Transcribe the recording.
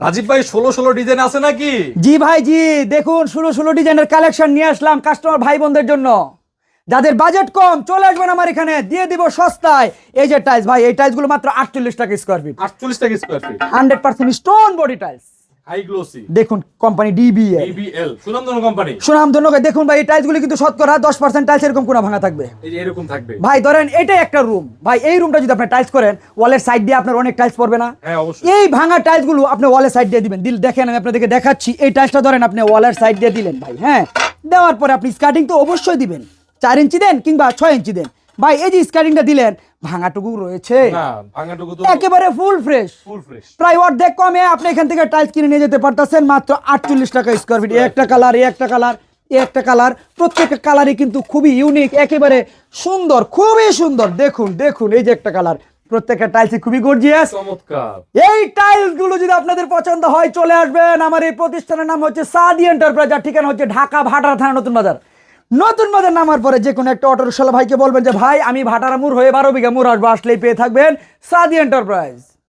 রাজীব ভাই 16 ডিজাইন আছে নাকি? জি ভাই জি, দেখুন 16 ডিজাইনের কালেকশন নিয়ে আসলাম কাস্টমার ভাই বোনদের জন্য। যাদের বাজেট কম চলে আসবেন আমার এখানে, দিয়ে দিব সস্তায়। এই যে টাইলস ভাই, এই টাইলস গুলো মাত্র 48 টাকা স্কয়ার ফিট। 48 টাকা square feet, 100% stone body tiles, high glossy. দেখুন কোম্পানি ডিবিএল, সুনামধন্য কোম্পানি। সুনামধন্য। দেখুন ভাই এই টাইলস গুলো কিন্তু শতকরা 10% টাইলস এরকম কোনা ভাঙা থাকবে। এই যে এরকম থাকবে ভাই ধরেন এটাই একটা রুম, ভাই এই রুমটা যদি আপনি টাইলস করেন ওয়ালের সাইড দিয়ে আপনার অনেক টাইলস পড়বে না? হ্যাঁ অবশ্যই। এই ভাঙা টাইলস গুলো আপনি ওয়ালের সাইড দিয়ে দিবেন। দেখেন আমি আপনাদেরকে দেখাচ্ছি, এই টাইলসটা ধরেন আপনি ওয়ালের সাইড দিয়ে দিলেন ভাই, হ্যাঁ, দেওয়ার পরে আপনি স্কার্টিং তো অবশ্যই দিবেন, 4 ইঞ্চি দেন কিংবা 6 ইঞ্চি দেন। ভাই এই যে স্কার্টিংটা দিলেন, ভাঙাটুকু রয়েছে না, ভাঙাটুকু তো একেবারে ফুল ফ্রেশ, প্রায় অর্ধেক কমে আপনি এখান থেকে টাইলস কিনে নিয়ে যেতে পারতেছেন মাত্র 48 টাকা স্কয়ার ফিট। একটা কালার, একটা কালার, একটা কালার, প্রত্যেকটা কালারই কিন্তু খুবই ইউনিক, একেবারে সুন্দর, খুবই সুন্দর। দেখুন দেখুন এই যে একটা কালার, প্রত্যেকটা টাইলসই খুবই গর্জিয়াস, চমৎকার। এই টাইলস গুলো যদি আপনাদের পছন্দ হয় চলে আসবেন। আমার এই প্রতিষ্ঠানের নাম হচ্ছে সাদি এন্টারপ্রাইজ, আর ঠিকানা হচ্ছে ঢাকা ভাটারা থানা নতুন বাজার। নতুন বাজার নামার পরে যে কোনো একটা অটোরিকশালা ভাইকে বলবেন যে ভাই আমি ভাটারা মুড় হয়ে 12 বিঘা মুড় আসবো, আসলেই পেয়ে থাকবেন সাদি এন্টারপ্রাইজ।